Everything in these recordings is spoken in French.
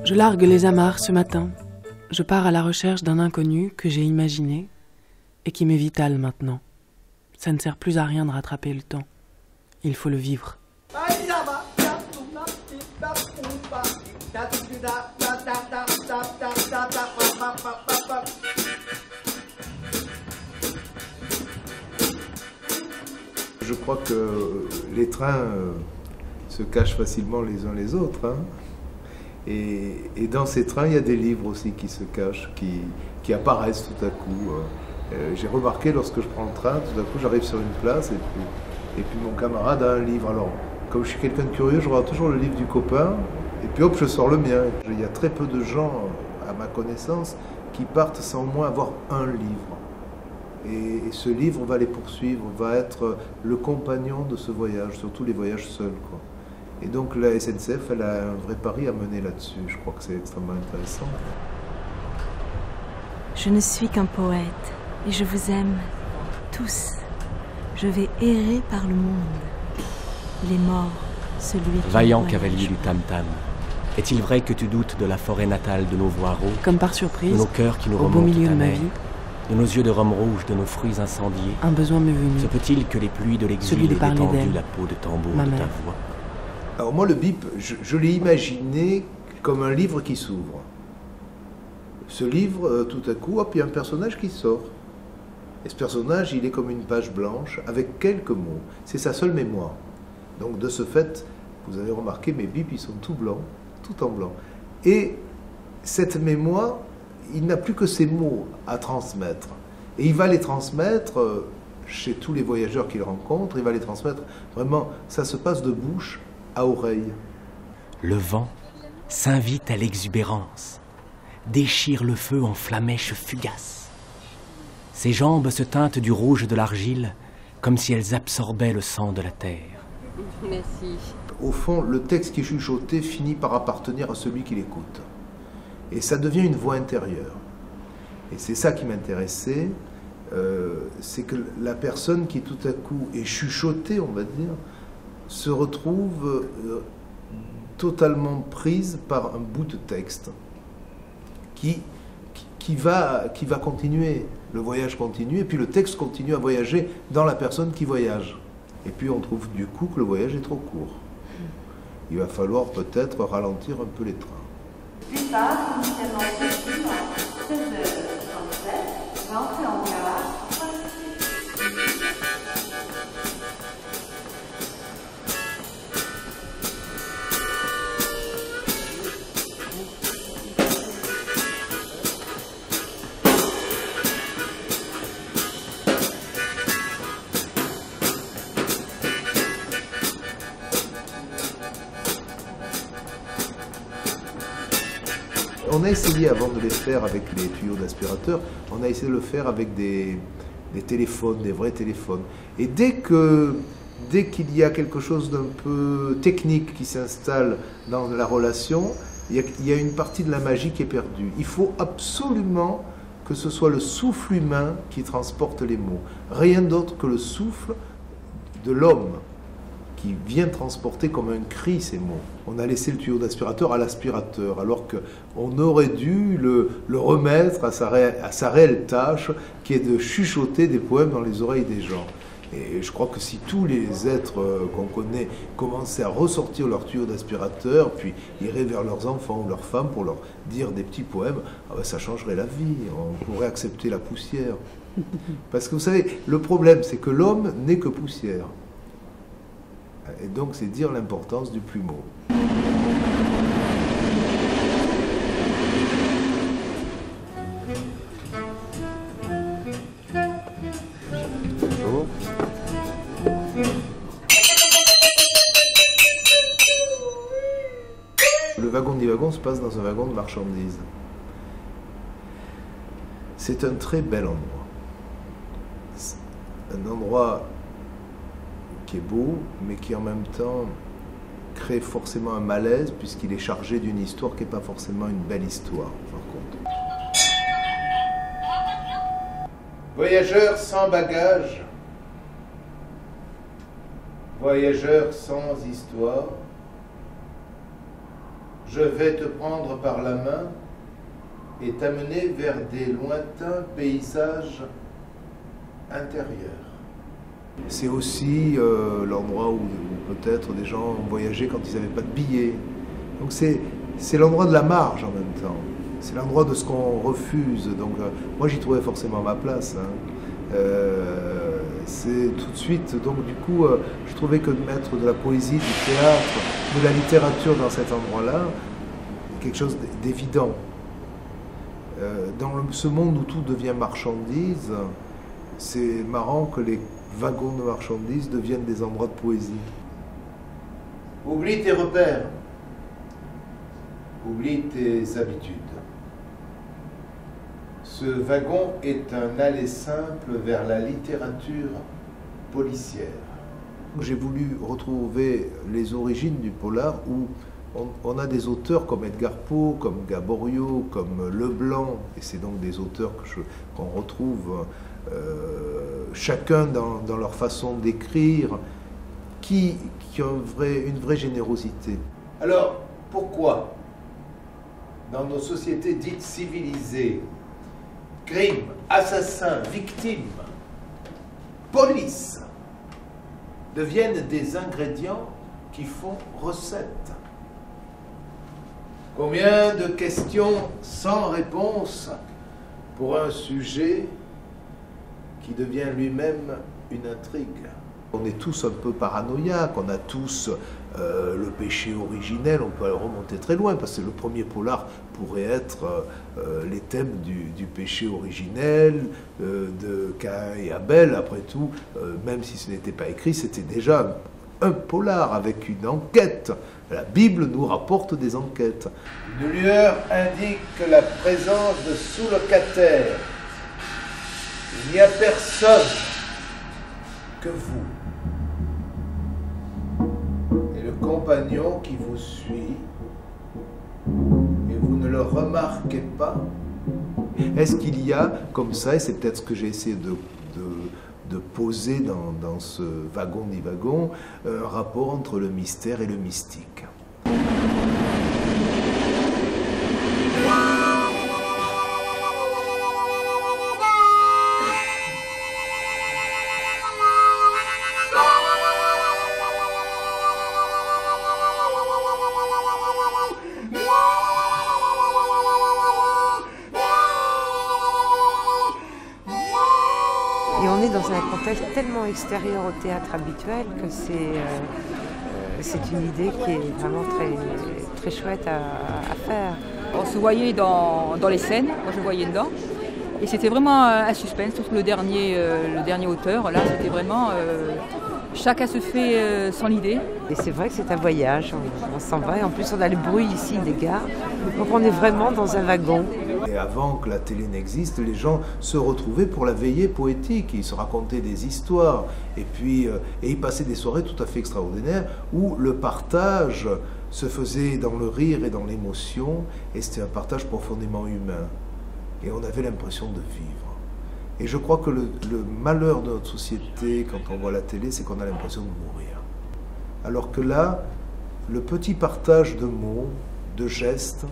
Je largue les amarres ce matin. Je pars à la recherche d'un inconnu que j'ai imaginé et qui m'est vital maintenant. Ça ne sert plus à rien de rattraper le temps. Il faut le vivre. Je crois que les trains se cachent facilement les uns les autres. Hein. Et dans ces trains, il y a des livres aussi qui se cachent, qui apparaissent tout à coup. J'ai remarqué lorsque je prends le train, tout à coup j'arrive sur une place et puis mon camarade a un livre. Alors, comme je suis quelqu'un de curieux, je regarde toujours le livre du copain et puis hop, je sors le mien. Il y a très peu de gens, à ma connaissance, qui partent sans au moins avoir un livre. Et ce livre va les poursuivre, va être le compagnon de ce voyage, surtout les voyages seuls, quoi. Et donc la SNCF, elle a un vrai pari à mener là-dessus. Je crois que c'est extrêmement intéressant. Je ne suis qu'un poète et je vous aime tous. Je vais errer par le monde. Il est mort, celui qui... Vaillant cavalier du tam-tam, est-il vrai que tu doutes de la forêt natale de nos voix rauques, Comme par surprise, de nos cœurs qui nous au beau remontent milieu à de ma mer, vie, de nos yeux de rhum rouge, de nos fruits incendiés? un besoin m'est venu. Se peut-il que les pluies de Celui l'exil de aient parler détendu d'elle, la peau de tambour ma de ta mère. voix? Alors moi, le bip, je l'ai imaginé comme un livre qui s'ouvre. Ce livre, tout à coup, hop, il y a un personnage qui sort. Et ce personnage, il est comme une page blanche avec quelques mots. C'est sa seule mémoire. Donc de ce fait, vous avez remarqué, mes bips, ils sont tout blancs, tout en blanc. Et cette mémoire, il n'a plus que ces mots à transmettre. Et il va les transmettre chez tous les voyageurs qu'il rencontre, il va les transmettre, vraiment, ça se passe de bouche à oreille. Le vent s'invite à l'exubérance, déchire le feu en flamèches fugaces. Ses jambes se teintent du rouge de l'argile, comme si elles absorbaient le sang de la terre. Merci. Au fond, le texte qui est chuchoté finit par appartenir à celui qui l'écoute. Et ça devient une voix intérieure. Et c'est ça qui m'intéressait, c'est que la personne qui tout à coup est chuchotée, on va dire, se retrouve totalement prise par un bout de texte qui va continuer. Le voyage continue et puis le texte continue à voyager dans la personne qui voyage. Et puis on trouve du coup que le voyage est trop court. Il va falloir peut-être ralentir un peu les trains. Plus tard, initialement prévu à 16h37, va entrer en gare. On a essayé avant de les faire avec les tuyaux d'aspirateur, on a essayé de le faire avec des téléphones, des vrais téléphones. Et dès qu'il y a quelque chose d'un peu technique qui s'installe dans la relation, il y a une partie de la magie qui est perdue. Il faut absolument que ce soit le souffle humain qui transporte les mots. Rien d'autre que le souffle de l'homme qui vient transporter comme un cri ces mots. On a laissé le tuyau d'aspirateur à l'aspirateur, alors qu'on aurait dû le remettre à sa réelle tâche, qui est de chuchoter des poèmes dans les oreilles des gens. Et je crois que si tous les êtres qu'on connaît commençaient à ressortir leur tuyau d'aspirateur, puis iraient vers leurs enfants ou leurs femmes pour leur dire des petits poèmes, ah ben ça changerait la vie, on pourrait accepter la poussière. Parce que vous savez, le problème c'est que l'homme n'est que poussière. Et donc, c'est dire l'importance du plumeau. Bonjour. Le wagon des wagons se passe dans un wagon de marchandises. C'est un très bel endroit. Un endroit qui est beau, mais qui en même temps crée forcément un malaise, puisqu'il est chargé d'une histoire qui n'est pas forcément une belle histoire, par contre. Voyageurs sans bagages, voyageurs sans histoire, Je vais te prendre par la main et t'amener vers des lointains paysages intérieurs. C'est aussi l'endroit où peut-être des gens ont voyagé quand ils n'avaient pas de billets. Donc c'est l'endroit de la marge en même temps. C'est l'endroit de ce qu'on refuse. Donc moi j'y trouvais forcément ma place. Hein. C'est tout de suite, donc du coup, je trouvais que de mettre de la poésie, du théâtre, de la littérature dans cet endroit-là, quelque chose d'évident. Dans ce monde où tout devient marchandise, c'est marrant que les wagons de marchandises deviennent des endroits de poésie. Oublie tes repères, oublie tes habitudes. Ce wagon est un aller simple vers la littérature policière. J'ai voulu retrouver les origines du polar où on a des auteurs comme Edgar Poe, comme Gaboriau, comme Leblanc, et c'est donc des auteurs qu'on retrouve chacun dans leur façon d'écrire, qui ont une vraie générosité. Alors, pourquoi, dans nos sociétés dites civilisées, crime, assassin, victime, police deviennent des ingrédients qui font recette? Combien de questions sans réponse pour un sujet qui devient lui-même une intrigue? On est tous un peu paranoïaques, on a tous le péché originel, on peut remonter très loin, parce que le premier polar pourrait être les thèmes du péché originel, de Caïn et Abel. Après tout, même si ce n'était pas écrit, c'était déjà un polar avec une enquête. La Bible nous rapporte des enquêtes. Une lueur indique la présence de sous-locataires. Il n'y a personne que vous. Et le compagnon qui vous suit, et vous ne le remarquez pas. Est-ce qu'il y a, comme ça, et c'est peut-être ce que j'ai essayé de poser dans ce wagon-ni-wagon, un rapport entre le mystère et le mystique. Et on est dans un contexte tellement extérieur au théâtre habituel que c'est une idée qui est vraiment très chouette à faire. On se voyait dans les scènes, moi je voyais dedans, et c'était vraiment un suspense, surtout le dernier auteur, là c'était vraiment, chacun se fait son idée. Et c'est vrai que c'est un voyage, on s'en va, et en plus on a le bruit ici des gares, donc on est vraiment dans un wagon. Et avant que la télé n'existe, les gens se retrouvaient pour la veillée poétique, ils se racontaient des histoires, et puis ils passaient des soirées tout à fait extraordinaires où le partage se faisait dans le rire et dans l'émotion, et c'était un partage profondément humain. Et on avait l'impression de vivre. Et je crois que le malheur de notre société, quand on voit la télé, c'est qu'on a l'impression de mourir. Alors que là, le petit partage de mots, de gestes,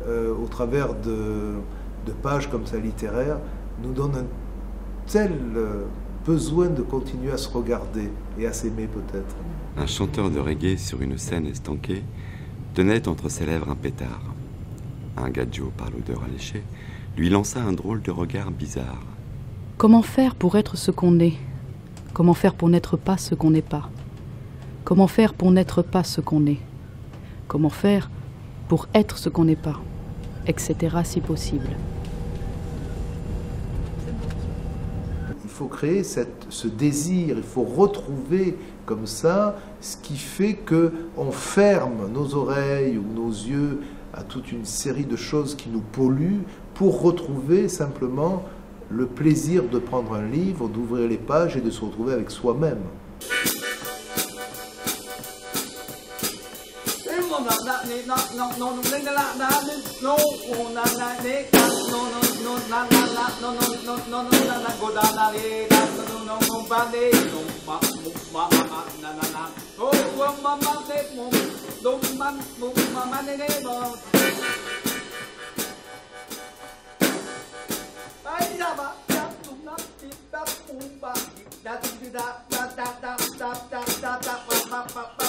au travers de pages comme ça littéraires, nous donne un tel besoin de continuer à se regarder et à s'aimer peut-être. Un chanteur de reggae sur une scène estanquée tenait entre ses lèvres un pétard. Un gadjo par l'odeur alléchée lui lança un drôle de regard bizarre. Comment faire pour être ce qu'on est? Comment faire pour n'être pas ce qu'on n'est pas? Comment faire pour n'être pas ce qu'on est? Comment faire pour être ce qu'on n'est pas? Etc. si possible. Il faut créer ce désir, il faut retrouver comme ça ce qui fait qu'on ferme nos oreilles ou nos yeux à toute une série de choses qui nous polluent pour retrouver simplement le plaisir de prendre un livre, d'ouvrir les pages et de se retrouver avec soi-même. Oh, da